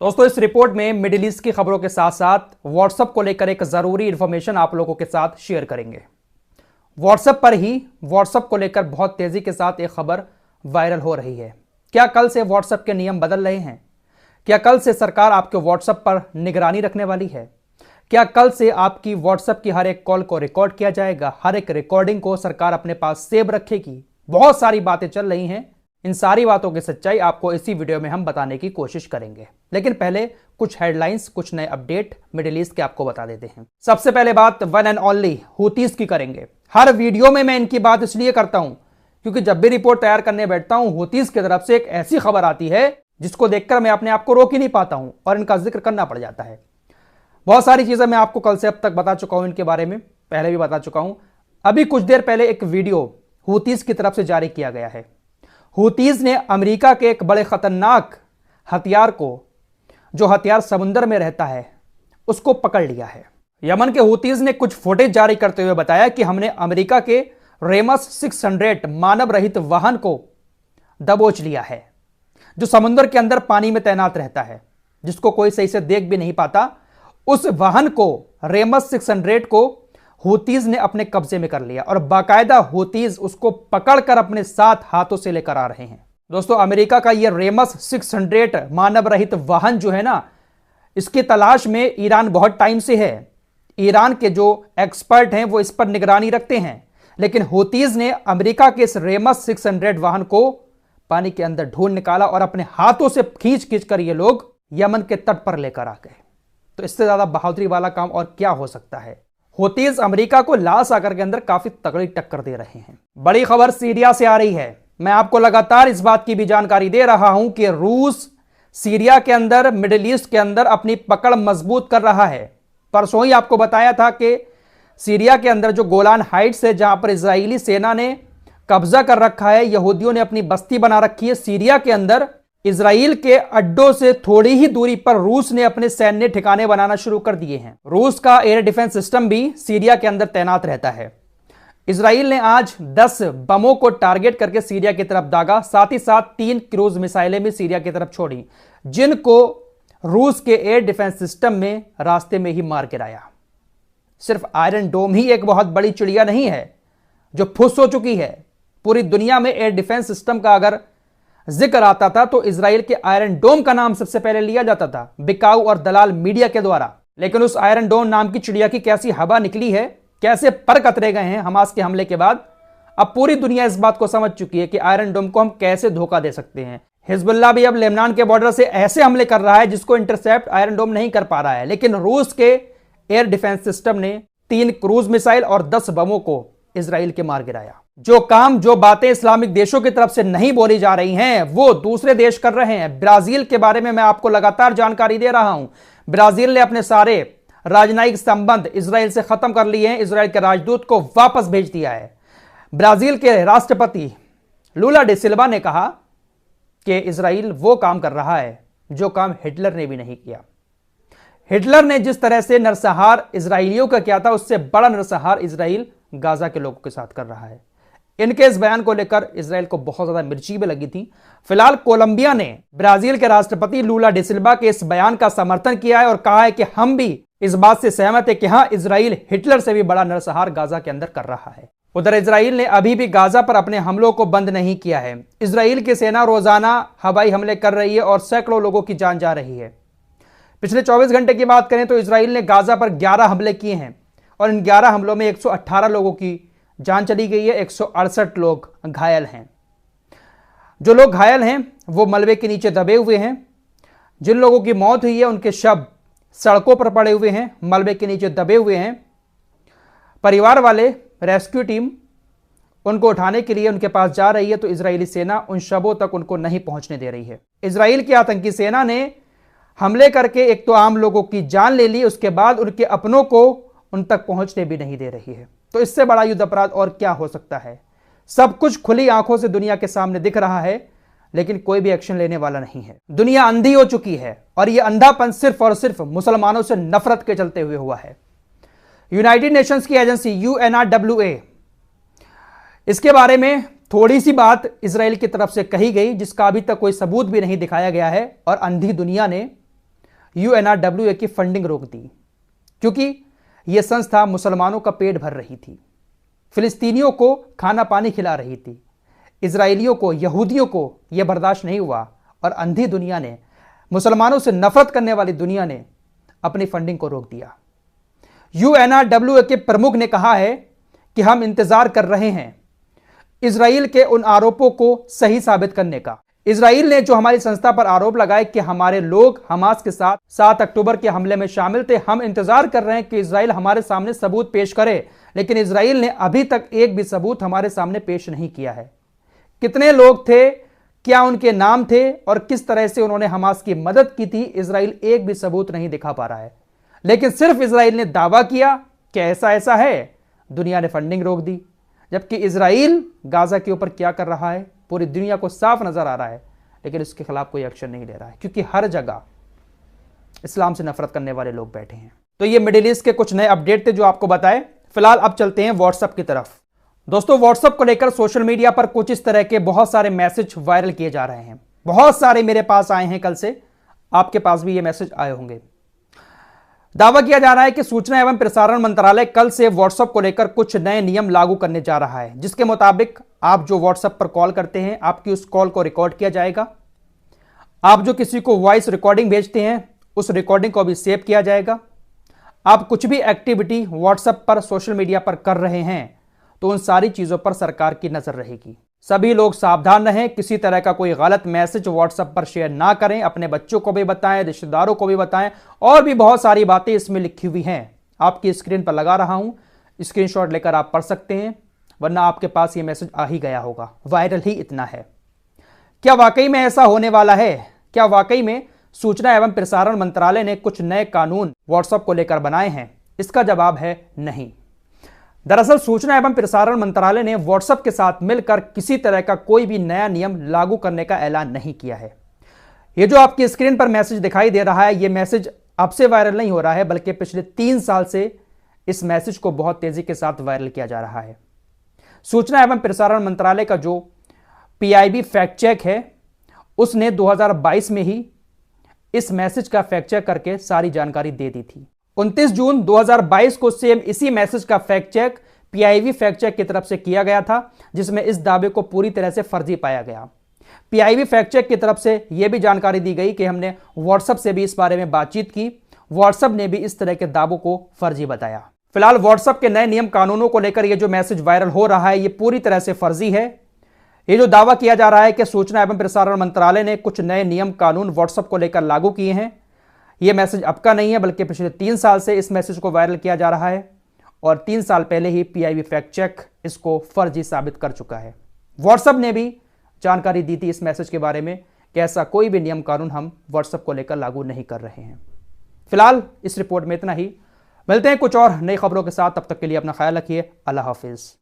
दोस्तों, इस रिपोर्ट में मिडिल ईस्ट की खबरों के साथ साथ व्हाट्सएप को लेकर एक जरूरी इंफॉर्मेशन आप लोगों के साथ शेयर करेंगे। व्हाट्सएप पर ही व्हाट्सएप को लेकर बहुत तेजी के साथ एक खबर वायरल हो रही है। क्या कल से व्हाट्सएप के नियम बदल रहे हैं? क्या कल से सरकार आपके व्हाट्सएप पर निगरानी रखने वाली है? क्या कल से आपकी व्हाट्सएप की हर एक कॉल को रिकॉर्ड किया जाएगा? हर एक रिकॉर्डिंग को सरकार अपने पास सेव रखेगी? बहुत सारी बातें चल रही हैं। इन सारी बातों की सच्चाई आपको इसी वीडियो में हम बताने की कोशिश करेंगे, लेकिन पहले कुछ हेडलाइंस, कुछ नए अपडेट मिडिल ईस्ट के आपको बता देते हैं। सबसे पहले बात वन एंड ओनली हूतीज की करेंगे। हर वीडियो में मैं इनकी बात इसलिए करता हूं क्योंकि जब भी रिपोर्ट तैयार करने बैठता हूं, हूतीज की तरफ से एक ऐसी खबर आती है जिसको देखकर मैं अपने आप को रोक ही नहीं पाता हूं और इनका जिक्र करना पड़ जाता है। बहुत सारी चीजें मैं आपको कल से अब तक बता चुका हूं, इनके बारे में पहले भी बता चुका हूं। अभी कुछ देर पहले एक वीडियो हूतीज की तरफ से जारी किया गया है। हूतीज ने अमेरिका के एक बड़े खतरनाक हथियार को, जो हथियार समुद्र में रहता है, उसको पकड़ लिया है। यमन के हूतीज ने कुछ फुटेज जारी करते हुए बताया कि हमने अमेरिका के रेमस 600 मानव रहित वाहन को दबोच लिया है, जो समुद्र के अंदर पानी में तैनात रहता है, जिसको कोई सही से देख भी नहीं पाता। उस वाहन को, रेमस 600 को हूतीज ने अपने कब्जे में कर लिया और बाकायदा हूतीज उसको पकड़कर अपने साथ हाथों से लेकर आ रहे हैं। दोस्तों, अमेरिका का यह रेमस 600 मानव रहित वाहन जो है ना, इसकी तलाश में ईरान बहुत टाइम से है। ईरान के जो एक्सपर्ट हैं वो इस पर निगरानी रखते हैं, लेकिन हूतीज ने अमेरिका के इस रेमस 600 वाहन को पानी के अंदर ढूंढ निकाला और अपने हाथों से खींच कर ये लोग यमन के तट पर लेकर आ गए। तो इससे ज्यादा बहादुरी वाला काम और क्या हो सकता है। हूतीज अमेरिका को लाल सागर के अंदर काफी तगड़ी टक्कर दे रहे हैं। बड़ी खबर सीरिया से आ रही है। मैं आपको लगातार इस बात की भी जानकारी दे रहा हूं कि रूस सीरिया के अंदर, मिडिल ईस्ट के अंदर अपनी पकड़ मजबूत कर रहा है। परसों ही आपको बताया था कि सीरिया के अंदर जो गोलान हाइट्स है, जहां पर इजरायली सेना ने कब्जा कर रखा है, यहूदियों ने अपनी बस्ती बना रखी है। सीरिया के अंदर इजराइल के अड्डों से थोड़ी ही दूरी पर रूस ने अपने सैन्य ठिकाने बनाना शुरू कर दिए हैं। रूस का एयर डिफेंस सिस्टम भी सीरिया के अंदर तैनात रहता है। इजराइल ने आज 10 बमों को टारगेट करके सीरिया की तरफ दागा। साथ ही साथ 3 क्रूज मिसाइलें भी सीरिया की तरफ छोड़ी, जिनको रूस के एयर डिफेंस सिस्टम में रास्ते में ही मार गिराया। सिर्फ आयरन डोम ही एक बहुत बड़ी चिड़िया नहीं है जो फुस हो चुकी है। पूरी दुनिया में एयर डिफेंस सिस्टम का अगर जिक्र आता था तो इजराइल के आयरन डोम का नाम सबसे पहले लिया जाता था, बिकाऊ और दलाल मीडिया के द्वारा। लेकिन उस आयरन डोम नाम की चिड़िया की कैसी हवा निकली है, कैसे पर कतरे गए हैं हमास के हमले के बाद। अब पूरी दुनिया इस बात को समझ चुकी है कि आयरन डोम को हम कैसे धोखा दे सकते हैं। हिजबुल्लाह भी अब लेबनान के बॉर्डर से ऐसे हमले कर रहा है जिसको इंटरसेप्ट आयरन डोम नहीं कर पा रहा है। लेकिन रूस के एयर डिफेंस सिस्टम ने 3 क्रूज मिसाइल और 10 बमों को इजराइल के मार गिराया। जो काम, जो बातें इस्लामिक देशों की तरफ से नहीं बोली जा रही हैं, वो दूसरे देश कर रहे हैं। ब्राजील के बारे में मैं आपको लगातार जानकारी दे रहा हूं। ब्राजील ने अपने सारे राजनयिक संबंध इजराइल से खत्म कर लिए हैं। इजराइल के राजदूत को वापस भेज दिया है। ब्राजील के राष्ट्रपति लूला डे सिल्वा ने कहा कि इजराइल वो काम कर रहा है जो काम हिटलर ने भी नहीं किया। हिटलर ने जिस तरह से नरसंहार इजराइलियों का किया था, उससे बड़ा नरसंहार इजराइल गाजा के लोगों के साथ कर रहा है। इनके इस बयान को लेकर इजराइल को बहुत ज्यादा मिर्ची भी लगी थी। फिलहाल कोलंबिया ने ब्राजील के राष्ट्रपति लूला डे सिल्वा के इस बयान का समर्थन किया है और कहा है कि हम भी इस बात से सहमत है कि हां, इजराइल हिटलर से भी बड़ा नरसंहार गाजा के अंदर कर रहा है। उधर इजराइल ने अभी भी गाजा पर अपने हमलों को बंद नहीं किया है। इजराइल की सेना रोजाना हवाई हमले कर रही है और सैकड़ों लोगों की जान जा रही है। पिछले 24 घंटे की बात करें तो इजराइल ने गाजा पर 11 हमले किए हैं और इन 11 हमलों में 118 लोगों की जान चली गई है, 168 लोग घायल हैं। जो लोग घायल हैं वो मलबे के नीचे दबे हुए हैं। जिन लोगों की मौत हुई है उनके शव सड़कों पर पड़े हुए हैं, मलबे के नीचे दबे हुए हैं। परिवार वाले, रेस्क्यू टीम उनको उठाने के लिए उनके पास जा रही है, तो इजरायली सेना उन शवों तक उनको नहीं पहुंचने दे रही है। इजराइल की आतंकी सेना ने हमले करके एक तो आम लोगों की जान ले ली, उसके बाद उनके अपनों को उन तक पहुंचने भी नहीं दे रही है। तो इससे बड़ा युद्ध अपराध और क्या हो सकता है। सब कुछ खुली आंखों से दुनिया के सामने दिख रहा है, लेकिन कोई भी एक्शन लेने वाला नहीं है। दुनिया अंधी हो चुकी है और यह अंधापन सिर्फ और सिर्फ मुसलमानों से नफरत के चलते हुए हुआ है। यूनाइटेड नेशंस की एजेंसी UNRWA, इसके बारे में थोड़ी सी बात इजराइल की तरफ से कही गई, जिसका अभी तक कोई सबूत भी नहीं दिखाया गया है और अंधी दुनिया ने UNRWA की फंडिंग रोक दी, क्योंकि यह संस्था मुसलमानों का पेट भर रही थी, फिलिस्तीनियों को खाना पानी खिला रही थी। इजरायलियों को, यहूदियों को यह बर्दाश्त नहीं हुआ और अंधी दुनिया ने, मुसलमानों से नफरत करने वाली दुनिया ने अपनी फंडिंग को रोक दिया। UNRWA के प्रमुख ने कहा है कि हम इंतजार कर रहे हैं इजराइल के उन आरोपों को सही साबित करने का। इजराइल ने जो हमारी संस्था पर आरोप लगाए कि हमारे लोग हमास के साथ 7 अक्टूबर के हमले में शामिल थे, हम इंतजार कर रहे हैं कि इजराइल हमारे सामने सबूत पेश करे, लेकिन इजराइल ने अभी तक एक भी सबूत हमारे सामने पेश नहीं किया है। कितने लोग थे, क्या उनके नाम थे और किस तरह से उन्होंने हमास की मदद की थी, इजराइल एक भी सबूत नहीं दिखा पा रहा है। लेकिन सिर्फ इजराइल ने दावा किया कि ऐसा ऐसा है, दुनिया ने फंडिंग रोक दी। जबकि इजराइल गाजा के ऊपर क्या कर रहा है पूरी दुनिया को साफ नजर आ रहा है, लेकिन इसके खिलाफ कोई एक्शन नहीं ले रहा है, क्योंकि हर जगह इस्लाम से नफरत करने वाले लोग बैठे हैं। तो ये मिडिल ईस्ट के कुछ नए अपडेट थे जो आपको बताए। फिलहाल अब चलते हैं व्हाट्सएप की तरफ। दोस्तों, व्हाट्सएप को लेकर सोशल मीडिया पर कुछ इस तरह के बहुत सारे मैसेज वायरल किए जा रहे हैं। बहुत सारे मेरे पास आए हैं, कल से आपके पास भी ये मैसेज आए होंगे। दावा किया जा रहा है कि सूचना एवं प्रसारण मंत्रालय कल से व्हाट्सएप को लेकर कुछ नए नियम लागू करने जा रहा है, जिसके मुताबिक आप जो व्हाट्सएप पर कॉल करते हैं, आपकी उस कॉल को रिकॉर्ड किया जाएगा। आप जो किसी को वॉइस रिकॉर्डिंग भेजते हैं, उस रिकॉर्डिंग को भी सेव किया जाएगा। आप कुछ भी एक्टिविटी व्हाट्सएप पर, सोशल मीडिया पर कर रहे हैं, तो उन सारी चीजों पर सरकार की नजर रहेगी। सभी लोग सावधान रहें, किसी तरह का कोई गलत मैसेज व्हाट्सएप पर शेयर ना करें। अपने बच्चों को भी बताएं, रिश्तेदारों को भी बताएं, और भी बहुत सारी बातें इसमें लिखी हुई हैं। आपकी स्क्रीन पर लगा रहा हूं, स्क्रीनशॉट लेकर आप पढ़ सकते हैं, वरना आपके पास ये मैसेज आ ही गया होगा। वायरल ही इतना है। क्या वाकई में ऐसा होने वाला है? क्या वाकई में सूचना एवं प्रसारण मंत्रालय ने कुछ नए कानून व्हाट्सएप को लेकर बनाए हैं? इसका जवाब है नहीं। दरअसल सूचना एवं प्रसारण मंत्रालय ने व्हाट्सएप के साथ मिलकर किसी तरह का कोई भी नया नियम लागू करने का ऐलान नहीं किया है। ये जो आपकी स्क्रीन पर मैसेज दिखाई दे रहा है, ये मैसेज अब से वायरल नहीं हो रहा है, बल्कि पिछले 3 साल से इस मैसेज को बहुत तेजी के साथ वायरल किया जा रहा है। सूचना एवं प्रसारण मंत्रालय का जो PIB फैक्ट चेक है, उसने 2022 में ही इस मैसेज का फैक्ट चेक करके सारी जानकारी दे दी थी। 29 जून 2022 को सेम इसी मैसेज का fact check PIB fact check की तरफ से किया गया था, जिसमें इस दावे को पूरी तरह से फर्जी पाया गया। PIB फैक्ट चेक की तरफ से यह भी जानकारी दी गई कि हमने व्हाट्सएप से भी इस बारे में बातचीत की, व्हाट्सएप ने भी इस तरह के दावों को फर्जी बताया। फिलहाल व्हाट्सएप के नए नियम कानूनों को लेकर यह जो मैसेज वायरल हो रहा है, यह पूरी तरह से फर्जी है। ये जो दावा किया जा रहा है कि सूचना एवं प्रसारण मंत्रालय ने कुछ नए नियम कानून व्हाट्सएप को लेकर लागू किए हैं, यह मैसेज अब का नहीं है, बल्कि पिछले 3 साल से इस मैसेज को वायरल किया जा रहा है, और 3 साल पहले ही PIB फैक्ट चेक इसको फर्जी साबित कर चुका है। व्हाट्सएप ने भी जानकारी दी थी इस मैसेज के बारे में कि ऐसा कोई भी नियम कानून हम व्हाट्सएप को लेकर लागू नहीं कर रहे हैं। फिलहाल इस रिपोर्ट में इतना ही। मिलते हैं कुछ और नई खबरों के साथ, तब तक के लिए अपना ख्याल रखिए। अल्लाह हाफिज।